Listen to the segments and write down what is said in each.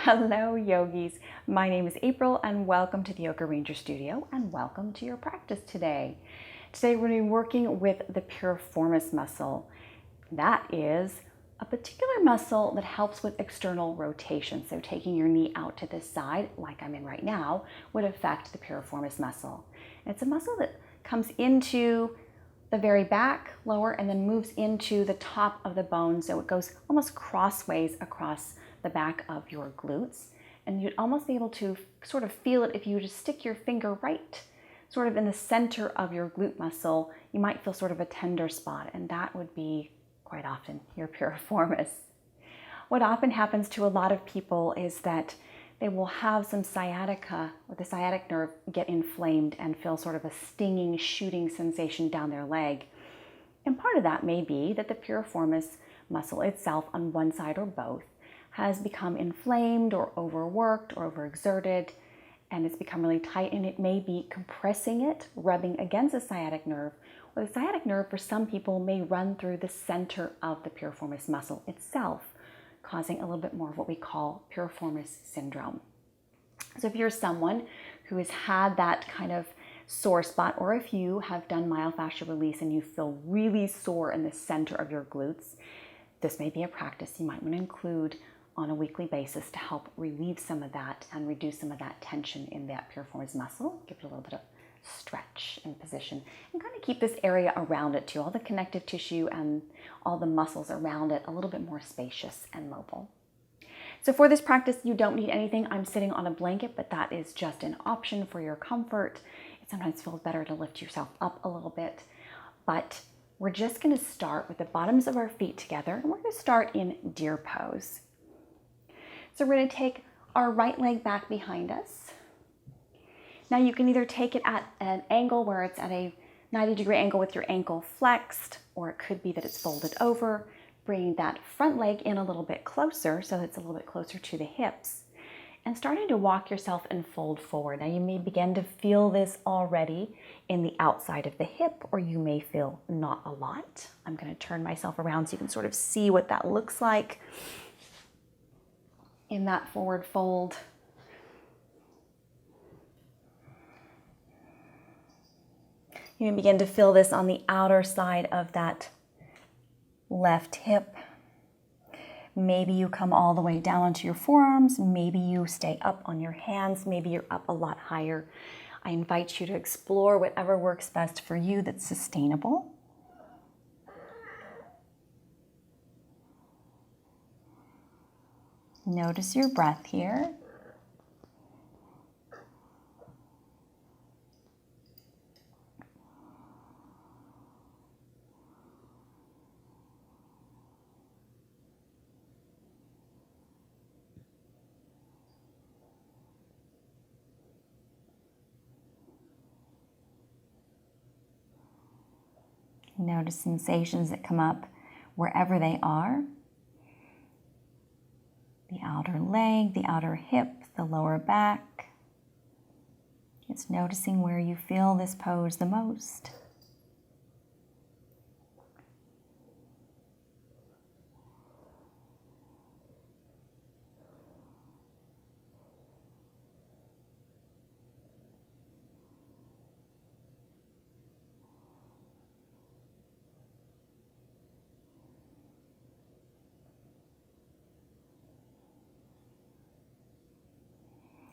Hello yogis, my name is April and welcome to the Yoga Ranger Studio and welcome to your practice today. Today we're going to be working with the piriformis muscle. That is a particular muscle that helps with external rotation. So taking your knee out to this side, like I'm in right now, would affect the piriformis muscle. And it's a muscle that comes into the very back, lower, and then moves into the top of the bone. So it goes almost crossways across the back of your glutes. And you'd almost be able to sort of feel it if you just stick your finger right sort of in the center of your glute muscle. You might feel sort of a tender spot, and that would be quite often your piriformis. What often happens to a lot of people is that they will have some sciatica or the sciatic nerve get inflamed and feel sort of a stinging, shooting sensation down their leg. And part of that may be that the piriformis muscle itself on one side or both has become inflamed or overworked or overexerted, and it's become really tight, and it may be compressing it, rubbing against the sciatic nerve, or the sciatic nerve for some people may run through the center of the piriformis muscle itself, causing a little bit more of what we call piriformis syndrome. So if you're someone who has had that kind of sore spot, or if you have done myofascial release and you feel really sore in the center of your glutes, this may be a practice you might want to include on a weekly basis to help relieve some of that and reduce some of that tension in that piriformis muscle. Give it a little bit of stretch and position, and kind of keep this area around it too, all the connective tissue and all the muscles around it a little bit more spacious and mobile. So for this practice, you don't need anything. I'm sitting on a blanket, but that is just an option for your comfort. It sometimes feels better to lift yourself up a little bit, but we're just going to start with the bottoms of our feet together, and we're going to start in deer pose. So we're going to take our right leg back behind us. Now you can either take it at an angle where it's at a 90-degree angle with your ankle flexed, or it could be that it's folded over, bringing that front leg in a little bit closer so that it's a little bit closer to the hips, and starting to walk yourself and fold forward. Now you may begin to feel this already in the outside of the hip, or you may feel not a lot. I'm going to turn myself around so you can sort of see what that looks like in that forward fold. You can begin to feel this on the outer side of that left hip. Maybe you come all the way down onto your forearms. Maybe you stay up on your hands. Maybe you're up a lot higher. I invite you to explore whatever works best for you that's sustainable. Notice your breath here. Notice sensations that come up wherever they are. The outer leg, the outer hip, the lower back. Just noticing where you feel this pose the most.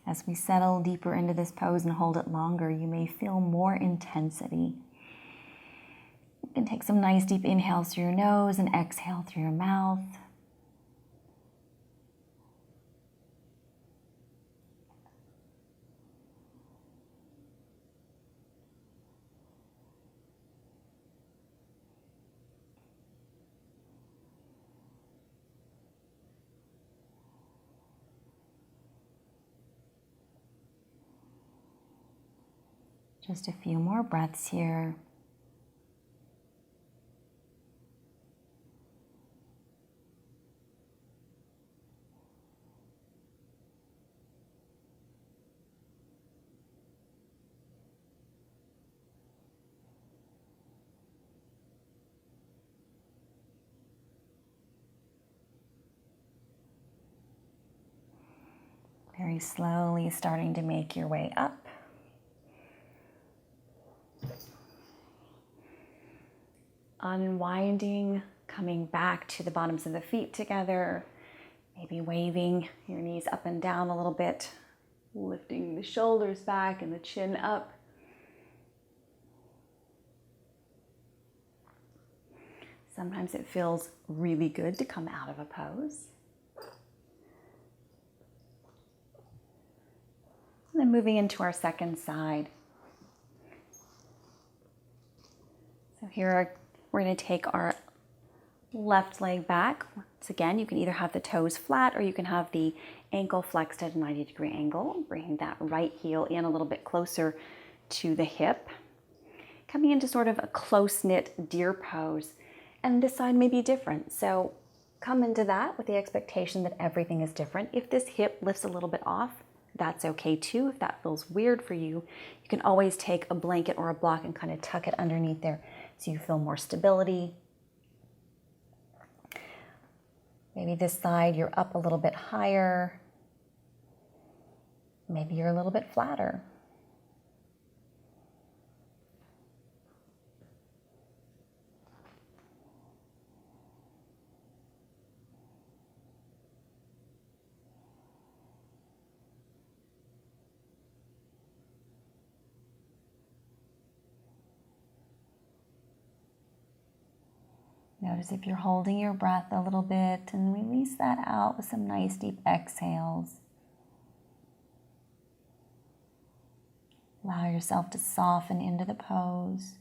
As we settle deeper into this pose and hold it longer, you may feel more intensity. You can take some nice deep inhales through your nose and exhale through your mouth. Just a few more breaths here. Very slowly starting to make your way up. Unwinding, coming back to the bottoms of the feet together, maybe waving your knees up and down a little bit, lifting the shoulders back and the chin up. Sometimes it feels really good to come out of a pose. And then moving into our second side. So here we're going to take our left leg back. Once again, you can either have the toes flat or you can have the ankle flexed at a 90-degree angle, bringing that right heel in a little bit closer to the hip. Coming into sort of a close-knit deer pose. And this side may be different. So come into that with the expectation that everything is different. If this hip lifts a little bit off, that's okay too. If that feels weird for you, you can always take a blanket or a block and kind of tuck it underneath there so you feel more stability. Maybe this side you're up a little bit higher. Maybe you're a little bit flatter. Notice if you're holding your breath a little bit and release that out with some nice deep exhales. Allow yourself to soften into the pose.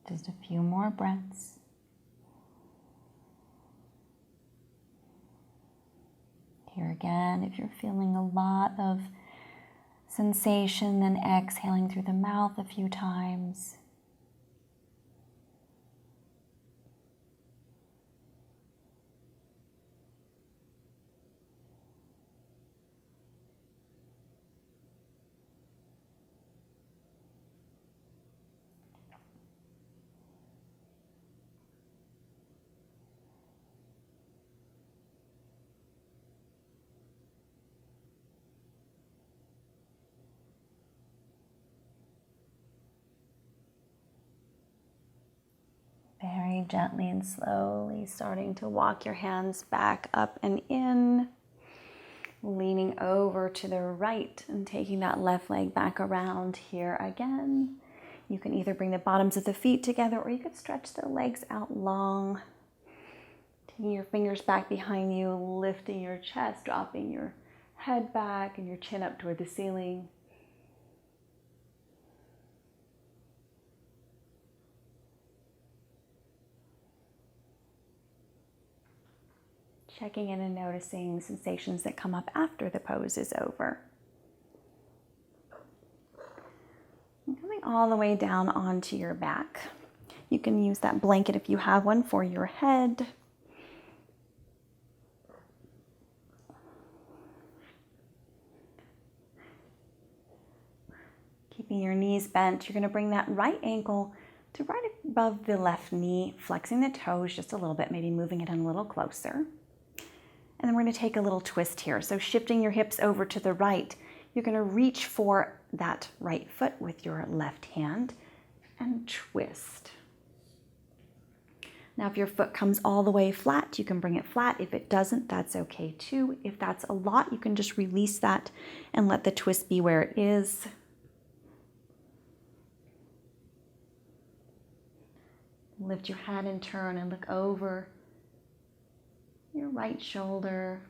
Just a few more breaths. Here again, if you're feeling a lot of sensation, then exhaling through the mouth a few times. Very gently and slowly starting to walk your hands back up and in, leaning over to the right and taking that left leg back around here again. You can either bring the bottoms of the feet together or you could stretch the legs out long, taking your fingers back behind you, lifting your chest, dropping your head back and your chin up toward the ceiling. Checking in and noticing sensations that come up after the pose is over. And coming all the way down onto your back. You can use that blanket if you have one for your head. your knees bent, you're going to bring that right ankle to right above the left knee, flexing the toes just a little bit, maybe moving it in a little closer. And then we're going to take a little twist here. So shifting your hips over to the right, you're going to reach for that right foot with your left hand and twist. Now, if your foot comes all the way flat, you can bring it flat. If it doesn't, that's okay too. If that's a lot, you can just release that and let the twist be where it is. Lift your head and turn and look over your right shoulder.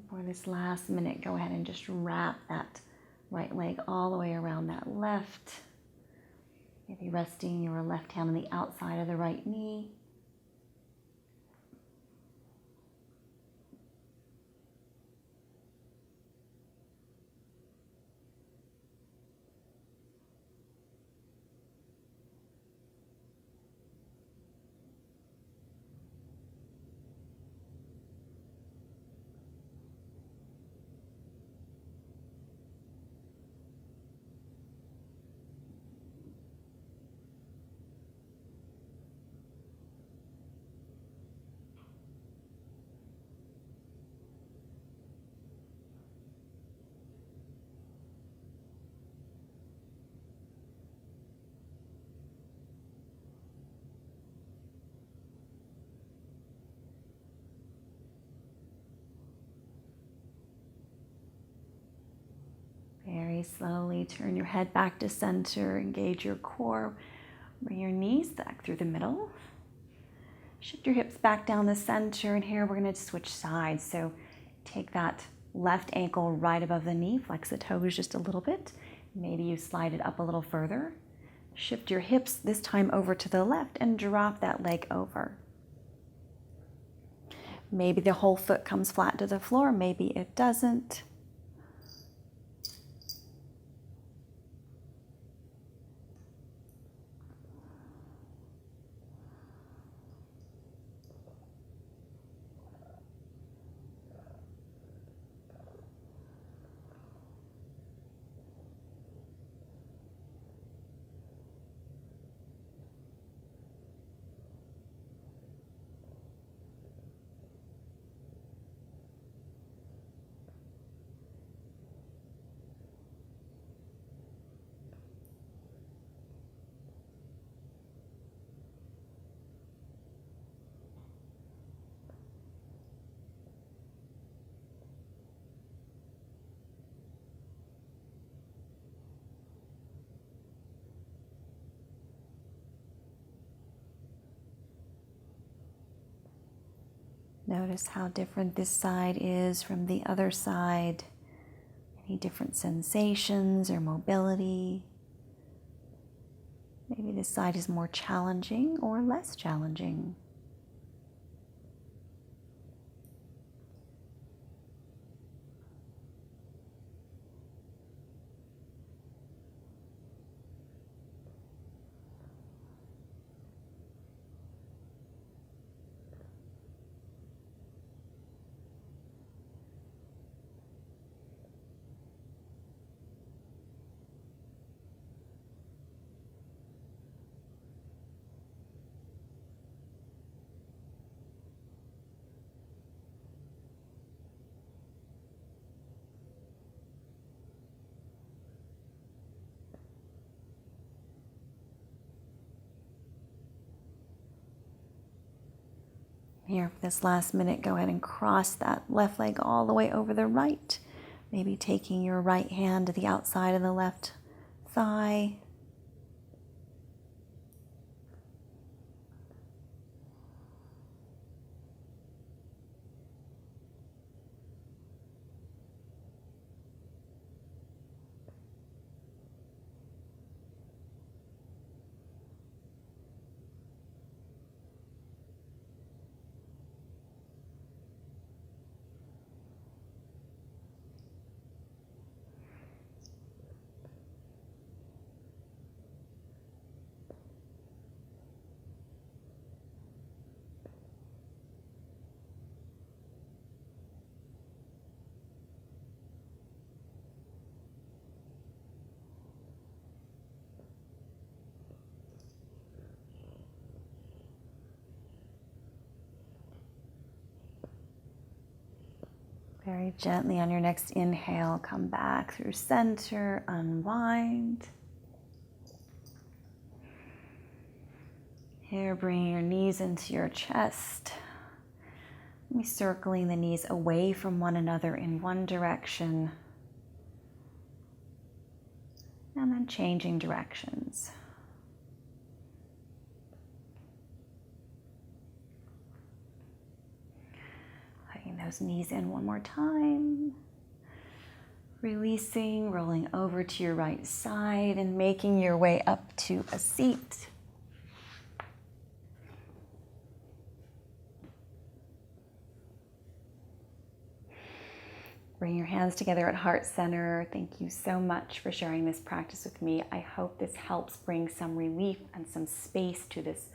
For this last minute, go ahead and just wrap that right leg all the way around that left. Maybe resting your left hand on the outside of the right knee. Very slowly turn your head back to center, engage your core, bring your knees back through the middle. Shift your hips back down the center, and here we're going to switch sides. So take that left ankle right above the knee, flex the toes just a little bit. Maybe you slide it up a little further. Shift your hips this time over to the left and drop that leg over. Maybe the whole foot comes flat to the floor, maybe it doesn't. Notice how different this side is from the other side. Any different sensations or mobility? Maybe this side is more challenging or less challenging. Here for this last minute, go ahead and cross that left leg all the way over the right. Maybe taking your right hand to the outside of the left thigh. Very gently on your next inhale, come back through center, unwind. Here, bringing your knees into your chest. Maybe circling the knees away from one another in one direction. And then changing directions. Those knees in one more time. Releasing, rolling over to your right side and making your way up to a seat. Bring your hands together at heart center. Thank you so much for sharing this practice with me. I hope this helps bring some relief and some space to this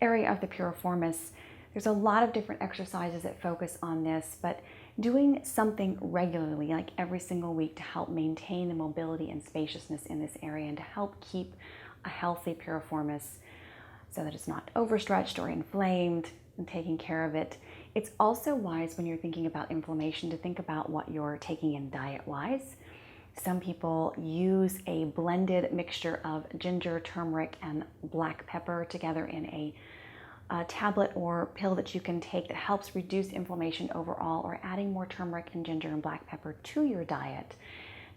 area of the piriformis. There's a lot of different exercises that focus on this, but doing something regularly, like every single week, to help maintain the mobility and spaciousness in this area and to help keep a healthy piriformis so that it's not overstretched or inflamed, and taking care of it. It's also wise when you're thinking about inflammation to think about what you're taking in diet-wise. Some people use a blended mixture of ginger, turmeric, and black pepper together in a tablet or pill that you can take that helps reduce inflammation overall, or adding more turmeric and ginger and black pepper to your diet.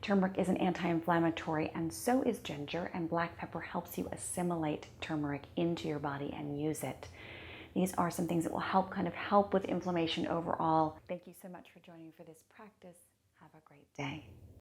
Turmeric is an anti-inflammatory, and so is ginger, and black pepper helps you assimilate turmeric into your body and use it. These are some things that will help with inflammation overall. Thank you so much for joining me for this practice. Have a great day.